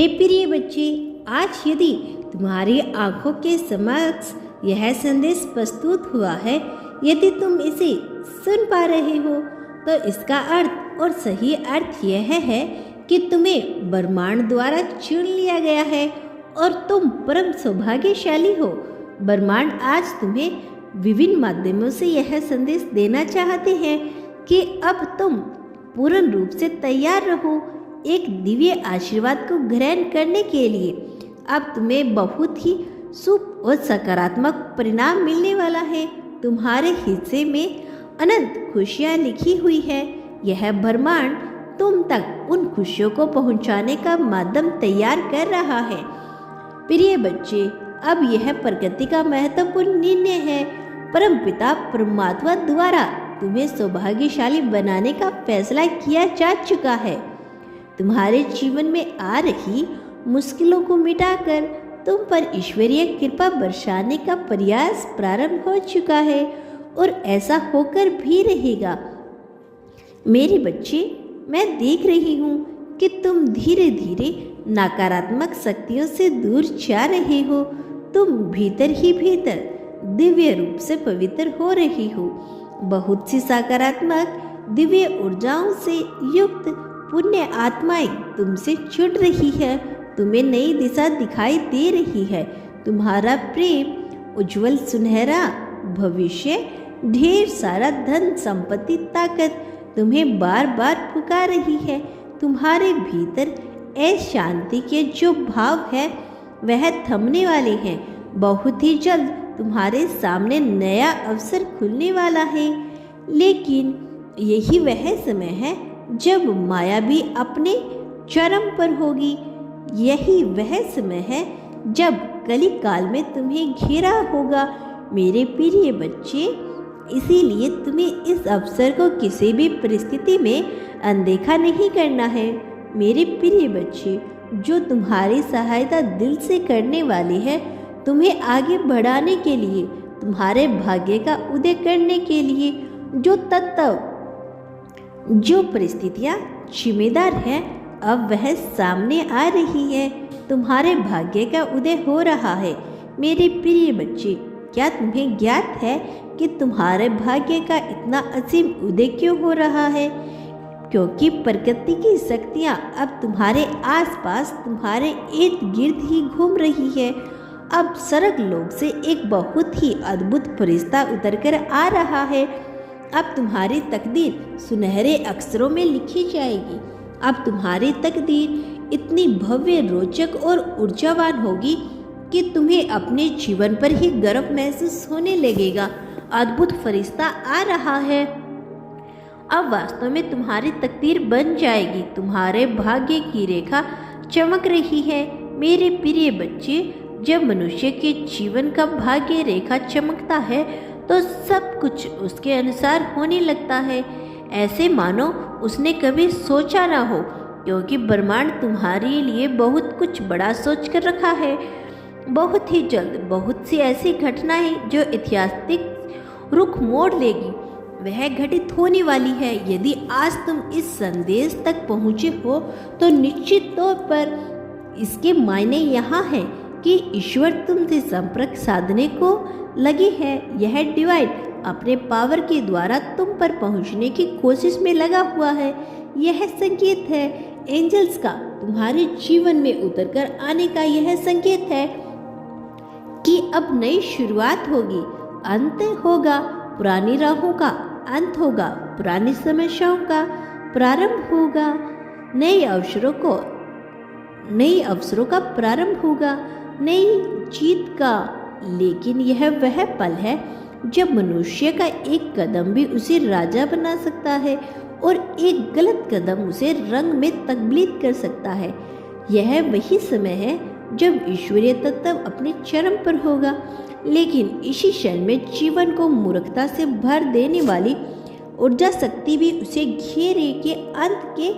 प्रिय बच्चे, आज यदि तुम्हारी आंखों के समक्ष यह संदेश प्रस्तुत हुआ है, यदि तुम इसे सुन पा रहे हो, तो इसका अर्थ और सही अर्थ यह है कि तुम्हें ब्रह्मांड द्वारा चुन लिया गया है और तुम परम सौभाग्यशाली हो। ब्रह्मांड आज तुम्हें विभिन्न माध्यमों से यह संदेश देना चाहते हैं कि अब तुम पूर्ण रूप से तैयार रहो एक दिव्य आशीर्वाद को ग्रहण करने के लिए। अब तुम्हें बहुत ही शुभ और सकारात्मक परिणाम मिलने वाला है। तुम्हारे हिस्से में अनंत खुशियाँ लिखी हुई है। यह ब्रह्मांड तुम तक उन खुशियों को पहुंचाने का माध्यम तैयार कर रहा है। प्रिय बच्चे, अब यह प्रकृति का महत्वपूर्ण निर्णय है। परमपिता परमात्मा द्वारा तुम्हें सौभाग्यशाली बनाने का फैसला किया जा चुका है। तुम्हारे जीवन में आ रही मुश्किलों को मिटाकर तुम पर ईश्वरीय कृपा बरसाने का प्रयास प्रारंभ हो चुका है और ऐसा होकर भी रहेगा। मेरे बच्चे, मैं देख रही हूँ कि तुम धीरे धीरे नकारात्मक शक्तियों से दूर जा रहे हो। तुम भीतर ही भीतर दिव्य रूप से पवित्र हो रही हो। बहुत सी सकारात्मक दिव्य ऊर्जाओं से युक्त पुण्य आत्माएं तुमसे जुड़ रही है। तुम्हें नई दिशा दिखाई दे रही है। तुम्हारा प्रेम, उज्जवल सुनहरा भविष्य, ढेर सारा धन संपत्ति, ताकत तुम्हें बार बार पुकार रही है। तुम्हारे भीतर शांति के जो भाव है वह थमने वाले हैं। बहुत ही जल्द तुम्हारे सामने नया अवसर खुलने वाला है। लेकिन यही वह समय है जब माया भी अपने चरम पर होगी। यही वह समय है जब कली काल में तुम्हें घेरा होगा। मेरे प्रिय बच्चे, इसीलिए तुम्हें इस अवसर को किसी भी परिस्थिति में अनदेखा नहीं करना है। मेरे प्रिय बच्चे, जो तुम्हारी सहायता दिल से करने वाली है, तुम्हें आगे बढ़ाने के लिए, तुम्हारे भाग्य का उदय करने के लिए, जो तत्व, जो परिस्थितियाँ जिम्मेदार हैं, अब वह सामने आ रही है। तुम्हारे भाग्य का उदय हो रहा है। मेरे प्रिय बच्चे, क्या तुम्हें ज्ञात है कि तुम्हारे भाग्य का इतना असीम उदय क्यों हो रहा है? क्योंकि प्रकृति की शक्तियाँ अब तुम्हारे आसपास, तुम्हारे इर्द गिर्द ही घूम रही है। अब स्वर्ग लोक से एक बहुत ही अद्भुत फरिश्ता उतरकर आ रहा है। अब तुम्हारी तकदीर सुनहरे अक्षरों में लिखी जाएगी। अब तुम्हारी तकदीर इतनी भव्य, रोचक और ऊर्जावान होगी कि तुम्हें अपने जीवन पर ही गर्व महसूस होने लगेगा। अद्भुत फरिश्ता आ रहा है। अब वास्तव में तुम्हारी तकदीर बन जाएगी। तुम्हारे भाग्य की रेखा चमक रही है। मेरे प्रिय बच्चे, जब मनुष्य के जीवन का भाग्य रेखा चमकता है तो सब कुछ उसके अनुसार होने लगता है, ऐसे मानो उसने कभी सोचा ना हो। क्योंकि ब्रह्मांड तुम्हारे लिए बहुत कुछ बड़ा सोच कर रखा है। बहुत ही जल्द बहुत सी ऐसी घटनाएं जो ऐतिहासिक रुख मोड़ लेगी, वह घटित होने वाली है। यदि आज तुम इस संदेश तक पहुँचे हो तो निश्चित तौर पर इसके मायने यहाँ है कि ईश्वर तुमसे संपर्क साधने को लगी है। यह डिवाइन अपने पावर के द्वारा तुम पर पहुँचने की कोशिश में लगा हुआ है। यह संकेत है एंजल्स का, तुम्हारे जीवन में उतरकर आने का। यह संकेत है कि अब नई शुरुआत होगी, अंत होगा, पुरानी राहों का अंत होगा, पुरानी समस्याओं का प्रारंभ होगा, नए अवसरों का प्रारंभ होगा, नई जीत का। लेकिन यह वह पल है जब मनुष्य का एक कदम भी उसे राजा बना सकता है और एक गलत कदम उसे रंग में तब्दील कर सकता है। यह वही समय है जब ईश्वरीय तत्व अपने चरम पर होगा। लेकिन इसी क्षण में जीवन को मूर्खता से भर देने वाली ऊर्जा शक्ति भी उसे घेरे के अंत के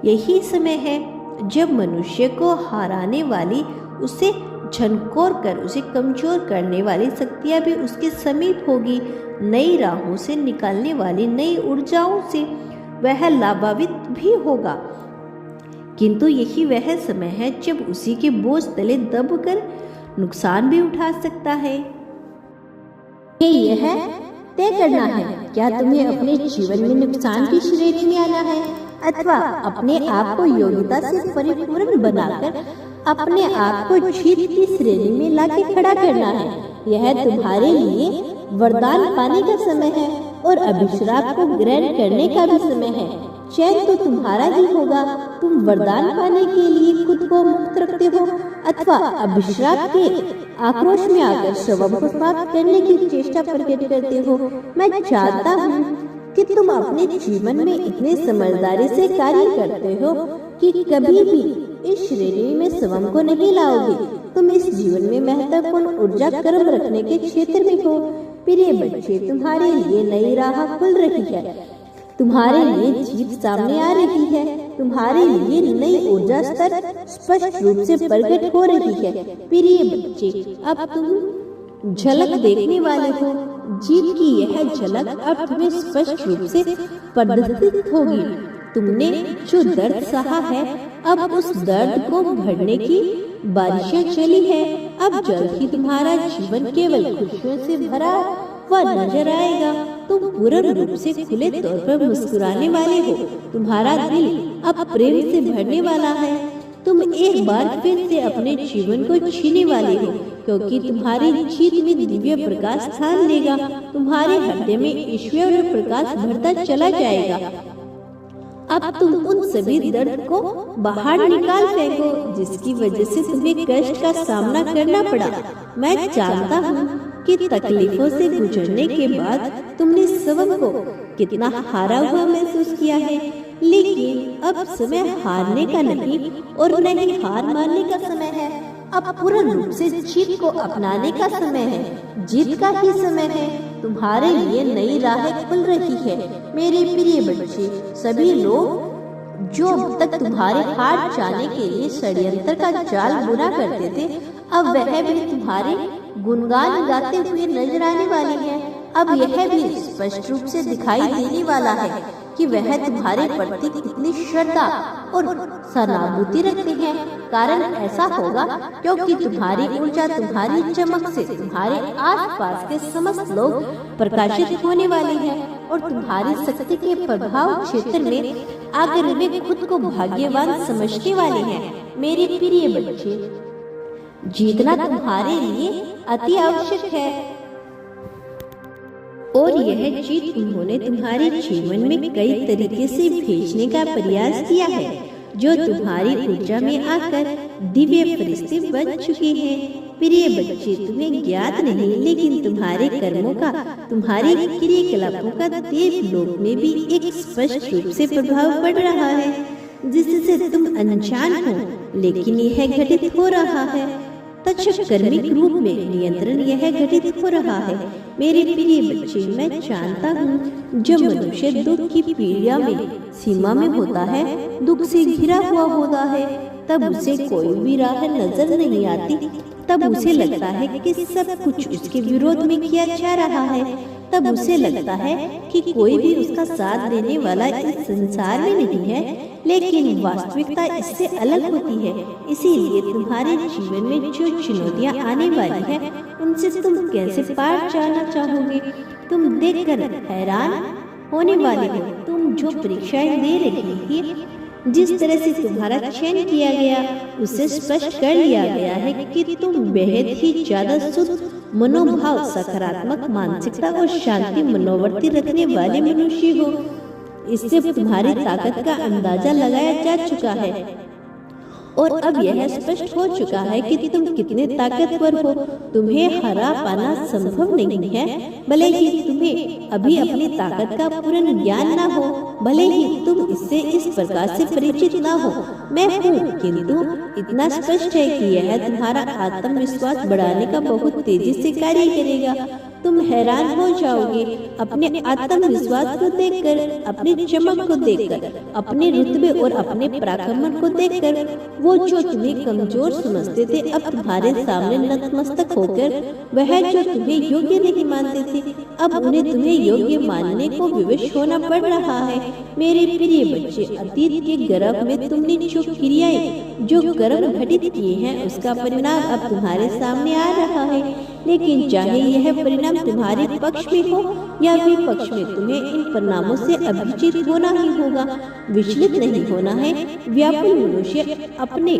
यही समय है जब मनुष्य को हराने वाली, उसे झनकोर कर उसे कमजोर करने वाली शक्तियाँ भी उसके समीप होगी। नई राहों से निकलने वाली नई ऊर्जाओं से वह लाभान्वित भी होगा। किंतु यही वह समय है जब उसी के बोझ तले दबकर नुकसान भी उठा सकता है। यह तय करना है, क्या तुम्हें अपने जीवन में नुकसान की श्रेणी में आना है अथवा अपने आप को योग्यता से परिपूर्ण बनाकर अपने आप को जीत की श्रेणी में लाके खड़ा करना है। यह तुम्हारे लिए वरदान पाने का समय है और अभिश्राप को ग्रहण करने का भी समय है। चयन तो तुम्हारा ही होगा, तुम वरदान पाने के लिए खुद को मुक्त रखते हो अथवा अभिश्राप के आक्रोश में आकर शवम को समाप्त करने की चेष्टा प्रकट करते हो। मैं जानता हूँ कि तुम अपने जीवन में इतने समझदारी से कार्य करते हो कि कभी भी इस श्रेणी में शवम को नहीं लाओगे। तुम इस जीवन में महत्वपूर्ण ऊर्जा कर्म रखने के क्षेत्र में हो। प्रिय बच्चे, तुम्हारे लिए नई राह खुल रही है, तुम्हारे लिए जीत सामने आ रही है, तुम्हारे लिए नई ऊर्जा स्तर स्पष्ट रूप से प्रकट हो रही है। प्रिय बच्चे, अब तुम झलक देखने वाले हो। जीत की यह झलक अब तुम्हें स्पष्ट रूप से प्रदर्शित होगी। तुमने जो दर्द सहा है, अब उस दर्द को भरने की बारिशें चली है। अब जल्द ही तुम्हारा जीवन केवल खुशियों से भरा हुआ नजर आएगा। तुम पूर्ण रूप से खुले तौर पर मुस्कुराने वाले हो। तुम्हारा दिल अब प्रेम से भरने वाला है। तुम एक बार फिर से अपने जीवन को जीने वाले हो, क्योंकि तुम्हारी जीत में दिव्य प्रकाश स्थान लेगा। तुम्हारे हृदय में ईश्वर प्रकाश भरता चला जाएगा। अब तुम उन सभी दर्द को बाहर निकाल फेंको जिसकी वजह से तुम्हें कष्ट का सामना करना पड़ा। मैं जानता हूँ कि तकलीफों से गुजरने के बाद तुमने शवम को कितना हारा हुआ महसूस किया है, लेकिन अब समय हारने का नहीं और न ही हार मानने का समय है। अब पूर्ण रूप से जीत को अपनाने का समय है। जीत का ही समय है। तुम्हारे लिए नई राहें खुल रही है। मेरे प्रिय बच्चे, सभी लोग जो अब तक तुम्हारे हार जाने के लिए षड्यंत्र का जाल बुना करते थे, अब वह भी तुम्हारे गुणगान गाते हुए नजर आने वाली है। अब यह भी स्पष्ट रूप से दिखाई देने वाला है कि वह तुम्हारे प्रति कितनी श्रद्धा और सहानुभूति रखते हैं। कारण ऐसा होगा क्योंकि तुम्हारी ऊर्जा, तुम्हारी चमक से तुम्हारे आसपास के समस्त लोग प्रकाशित होने वाले हैं और तुम्हारी शक्ति के प्रभाव क्षेत्र में आकर वे खुद को भाग्यवान समझने वाले हैं। मेरे प्रिय बच्चे, जीतना तुम्हारे लिए अति आवश्यक है और यह जीत उन्होंने तुम्हारे जीवन में कई तरीके से भेजने का प्रयास किया है, जो तुम्हारी ऊर्जा में आकर दिव्य फरिश्ते बन चुके हैं। प्रिय बच्चे, तुम्हें ज्ञात नहीं, लेकिन तुम्हारे कर्मों का, तुम्हारे क्रियाकलापों का देवलोक में भी एक स्पष्ट रूप से प्रभाव पड़ रहा है, जिससे तुम अनजान हो, लेकिन यह घटित हो रहा है। तक्षक कर्मिक रूप में नियंत्रण यह घटित हो रहा है। मेरे प्रिय बच्चे, मैं जानता हूँ जब मनुष्य दुख की पीड़ा में सीमा में होता है, दुख से घिरा हुआ होता है, तब उसे कोई भी राह नजर नहीं आती। तब उसे लगता है कि सब कुछ उसके विरोध में किया जा रहा है। तब उसे लगता है कि कोई भी उसका साथ देने वाला इस संसार में नहीं है, लेकिन वास्तविकता इससे अलग होती है। इसीलिए तुम्हारे जीवन में जो चुनौतियाँ आने वाली है, उनसे तुम कैसे पार जाना चाहोगे, तुम देखकर हैरान होने वाले हो। तुम जो परीक्षाएं दे रही थी, जिस तरह से तुम्हारा चयन किया गया, उसे स्पष्ट कर लिया गया है कि तुम बेहद ही ज्यादा शुद्ध मनोभाव, सकारात्मक मानसिकता और शांति मनोवृत्ति रखने वाले मनुष्य हो। इससे तुम्हारी ताकत का अंदाजा लगाया जा चुका है और अब यह स्पष्ट हो चुका है कि तुम कितने ताकतवर हो। तुम्हें हरा पाना संभव नहीं है, भले ही तुम्हें अभी अपनी ताकत का पूर्ण ज्ञान न हो, भले ही तुम इससे इस प्रकार से परिचित न हो। मैं हूँ, किंतु इतना स्पष्ट है कि यह तुम्हारा आत्मविश्वास बढ़ाने का बहुत तेजी से कार्य करेगा। तुम हैरान हो जाओगे अपने आत्मविश्वास को देखकर, अपनी चमक को देखकर, अपने रुतबे और अपने पराक्रम को देखकर। वो जो तुम्हें कमजोर समझते थे, अब तुम्हारे सामने नतमस्तक होकर, वह जो तुम्हें योग्य नहीं मानते थे, अब उन्हें तुम्हें योग्य मानने को विवश होना पड़ रहा है। मेरे प्रिय बच्चे, अतीत के गर्भ में तुमने जो क्रियाएं, जो कर्म घटित किए हैं, उसका परिणाम अब तुम्हारे सामने आ रहा है। लेकिन चाहे यह परिणाम तुम्हारे पक्ष में हो या विपक्ष में, तुम्हें इन परिणामों से अभिचित होना ही होगा, विचलित नहीं होना है। व्याकुल मनुष्य अपने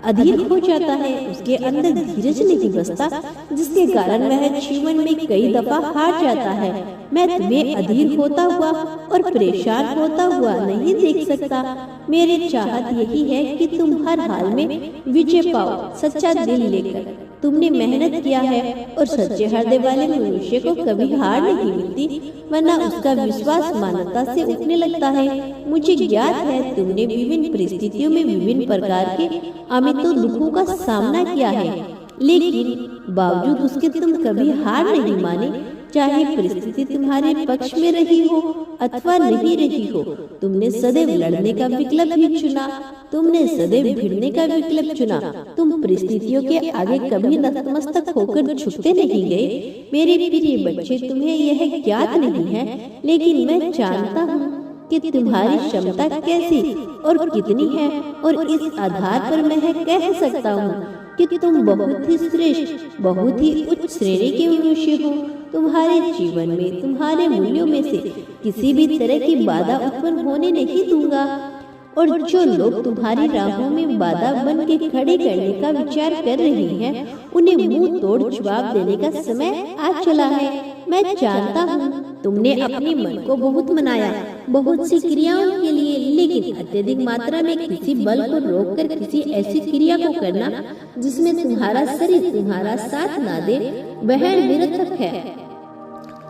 अधीर हो जाता है, उसके अंदर धीरज नहीं बसता, जिसके कारण वह जीवन में कई दफा हार जाता है। मैं तुम्हें अधीर होता हुआ और परेशान होता हुआ नहीं देख सकता। मेरी चाहत यही है कि तुम हर हाल में विजय पाओ। सच्चा दिल लेकर तुमने मेहनत किया है, और सच्चे हृदय वाले मनुष्य को कभी हार नहीं मिलती, वरना उसका विश्वास मानवता से उठने लगता है। मुझे ज्ञात है तुमने विभिन्न परिस्थितियों में विभिन्न प्रकार के अमितों दुखों का सामना किया है, लेकिन बावजूद उसके तुम कभी हार नहीं माने। चाहे परिस्थिति तुम्हारे पक्ष में रही हो अथवा नहीं रही हो, तुमने सदैव लड़ने का विकल्प ही चुना, तुमने सदैव भिड़ने का विकल्प चुना। तुम परिस्थितियों के आगे कभी नतमस्तक होकर झुकते नहीं गए। मेरे प्रिय बच्चे, तुम्हें यह ज्ञात नहीं है, लेकिन मैं जानता हूँ कि तुम्हारी क्षमता कैसी और कितनी है, और इस आधार पर मैं कह सकता हूँ कि तुम बहुत ही श्रेष्ठ, बहुत ही उच्च श्रेणी के मनुष्य हो। तुम्हारे जीवन में तुम्हारे मूल्यों में से किसी भी तरह की बाधा उत्पन्न होने नहीं दूंगा, और जो लोग तुम्हारी राहों में बाधा बन के खड़े करने का विचार कर रहे हैं, उन्हें मुंह तोड़ जवाब देने का समय आ चला है। मैं जानता हूँ तुमने अपने मन को बहुत मनाया, बहुत सी क्रियाओं के लिए, लेकिन अत्यधिक मात्रा में किसी बल को रोककर किसी ऐसी क्रिया को करना जिसमें तुम्हारा शरीर तुम्हारा साथ ना दे, वह निरर्थक है,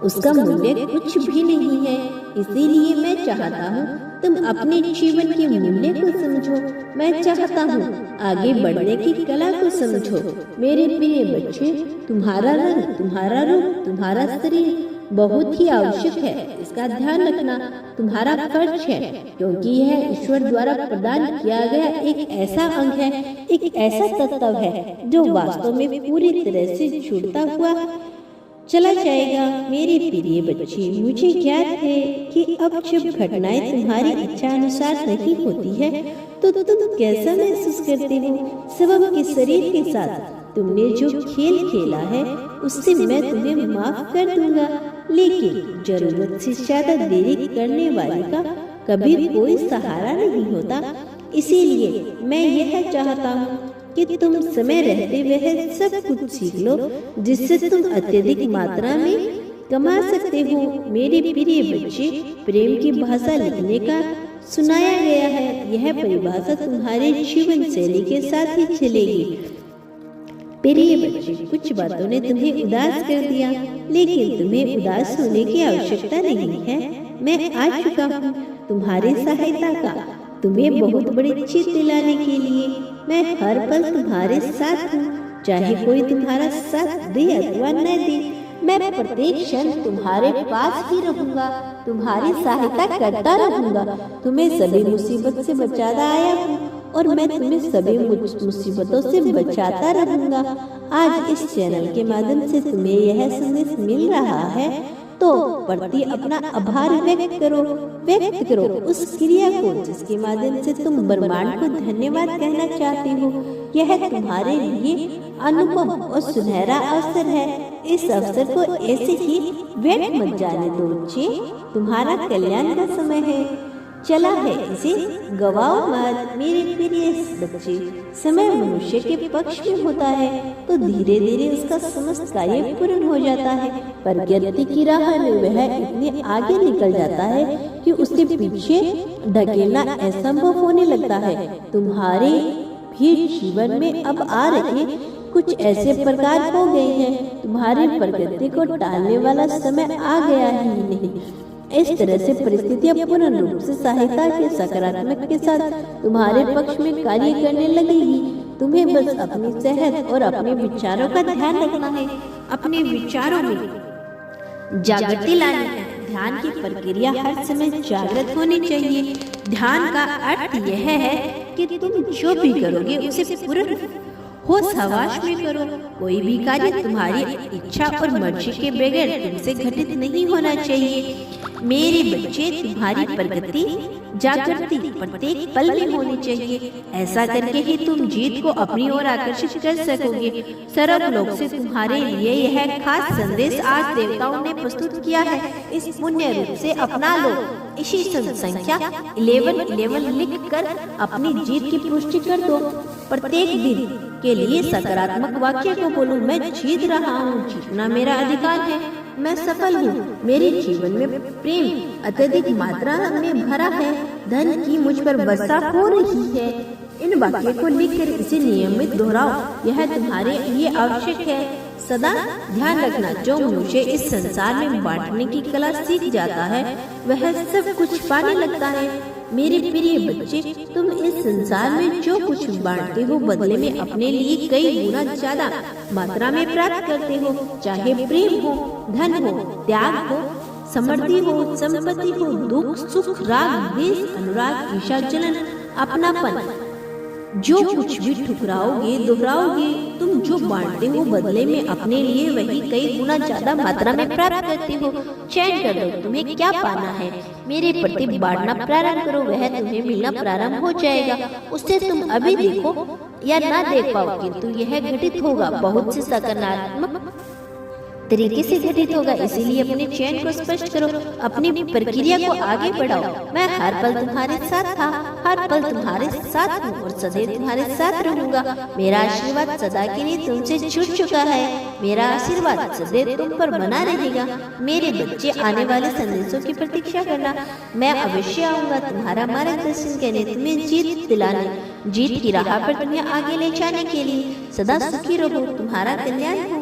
उसका मूल्य कुछ भी नहीं है। इसीलिए मैं चाहता हूँ तुम अपने जीवन के मूल्य को समझो। मैं चाहता हूँ आगे बढ़ने की कला को समझो। मेरे प्रिय बच्चे, तुम्हारा रंग, तुम्हारा रूप, तुम्हारा शरीर बहुत ही आवश्यक है, इसका ध्यान रखना तुम्हारा फर्ज है, क्योंकि यह ईश्वर द्वारा प्रदान किया गया एक ऐसा अंग है, एक ऐसा तत्व है जो वास्तव में पूरी तरह से जुड़ता हुआ चला जाएगा। मेरे प्रिय बच्चे, मुझे ज्ञात है कि अब जब घटनाएं तुम्हारी इच्छा अनुसार नहीं होती है, तो तुम कैसा महसूस करते हो। सबब के शरीर के साथ तुमने जो खेल खेला है, उससे मैं तुम्हें माफ कर दूंगा, लेकिन जरूरत से ज्यादा देरी करने वाले का कभी कोई सहारा नहीं होता। इसीलिए मैं यह चाहता हूँ कि तुम समय रहते वह सब कुछ सीख लो, जिससे तुम अत्यधिक मात्रा में कमा सकते हो। मेरे प्रिय बच्चे, प्रेम की भाषा लिखने का सुनाया गया है, यह परिभाषा तुम्हारे जीवन शैली के साथ ही चलेगी। प्रिय बच्चे, कुछ बातों ने तुम्हें उदास कर दिया, लेकिन तुम्हें उदास होने की आवश्यकता नहीं है। मैं आ चुका हूँ तुम्हारी सहायता का, तुम्हें बहुत बड़ी जीत दिलाने के लिए। मैं हर पल तुम्हारे साथ हूँ, चाहे कोई तुम्हारा साथ दे अथवा न दे। मैं प्रत्येक क्षण तुम्हारे पास ही रहूंगा, तुम्हारी सहायता करता रहूंगा। तुम्हें सभी मुसीबत से बचाता आया हूँ, और मैं तुम्हें सभी मुसीबतों से बचाता रहूंगा। आज इस चैनल के माध्यम से तुम्हें यह संदेश मिल रहा है, तो प्रति अपना आभार व्यक्त करो उस क्रिया को जिसके माध्यम से तुम ब्रह्मांड को धन्यवाद कहना चाहते हो। यह तुम्हारे लिए अनुपम और सुनहरा अवसर है। इस अवसर को ऐसे ही व्यर्थ मत जाने दो बच्चे, तुम्हारा कल्याण का समय है, चला है, इसे गवाओ मत। मेरे प्रिय बच्चे, समय मनुष्य के पक्ष में होता है तो धीरे धीरे उसका समस्त कार्य पूर्ण हो जाता है, पर प्रगति की राह में वह इतने आगे निकल जाता है कि उसके पीछे ढकेलना असंभव होने लगता है। तुम्हारे भी जीवन में अब आ रहे कुछ ऐसे प्रकार हो गए हैं, तुम्हारी प्रगति को टालने वाला समय आ गया ही नहीं। इस तरह से परिस्थितियां पूर्ण रूप से सहायता के सकारात्मक के साथ तुम्हारे पक्ष में कार्य करने लगेगी। तुम्हें बस अपनी सेहत और अपने विचारों का ध्यान रखना है, अपने विचारों में जागृति लानी है। ध्यान की प्रक्रिया हर समय जागृत होनी चाहिए। ध्यान का अर्थ यह है कि तुम जो भी करोगे उसे पूर्ण होश हवास में करो। कोई भी कार्य तुम्हारी इच्छा और मर्जी के बगैर तुमसे घटित नहीं होना चाहिए। मेरे बच्चे, तुम्हारी प्रगति जागृति प्रत्येक पल में होनी चाहिए। ऐसा करके ही तुम जीत को अपनी ओर आकर्षित कर सकोगे। सर्वलोक से तुम्हारे लिए यह खास संदेश आज देवताओं ने प्रस्तुत किया है। इस पुण्य रूप से अपना लो। इसी संख्या 1111 लिख कर अपनी जीत की पुष्टि कर दो। प्रत्येक दिन के लिए सकारात्मक वाक्य को बोलो, मैं जीत रहा हूँ, जीतना मेरा अधिकार है, मैं सफल हूँ, मेरे जीवन में प्रेम अत्यधिक मात्रा में भरा है, धन की मुझ पर वर्षा हो रही है। इन वाक्य को लिखकर इसे नियमित दोहराओ। यह तुम्हारे लिए आवश्यक है। सदा ध्यान रखना, जो मनुष्य इस संसार में बांटने की कला सीख जाता है वह सब कुछ पाने लगता है। मेरे प्रिय बच्चे, तुम इस संसार में जो कुछ बांटते हो बदले में अपने लिए कई गुना ज्यादा मात्रा में प्राप्त करते हो। चाहे प्रेम हो, धन हो, त्याग हो, समृद्धि हो, संपत्ति हो, दुख सुख, राग द्वेष, अनुराग, ईर्ष्या, जलन, अपनापन, जो कुछ भी ठुकराओगे दोहराओगे, तुम जो बांटते हो बदले में अपने लिए वही कई गुना ज्यादा मात्रा में प्राप्त करते हो। चयन कर लो तुम्हें क्या पाना है। मेरे प्रति बांटना प्रारंभ करो, वह तुम्हें मिलना प्रारंभ हो जाएगा। उससे तुम अभी देखो या ना देख पाओ, किंतु यह घटित होगा, बहुत से सकारात्मक तरीके से घटित होगा। इसीलिए अपने चयन को स्पष्ट करो, अपनी प्रक्रिया को आगे बढ़ाओ। मैं हर पल तुम्हारे साथ था, हर पल तुम्हारे साथ हूँ और सदैव तुम्हारे साथ रहूंगा। मेरा आशीर्वाद सदा के लिए तुमसे छूट चुका है। मेरा आशीर्वाद सदैव तुम पर बना रहेगा। मेरे बच्चे, आने वाले संदेशों की प्रतीक्षा करना। मैं अवश्य आऊंगा तुम्हारा मार्गदर्शन करने, तुम्हें जीत दिलाने, जीत की राह पर तुम्हें आगे ले जाने के लिए। सदा सुखी रहो, तुम्हारा कल्याण हो।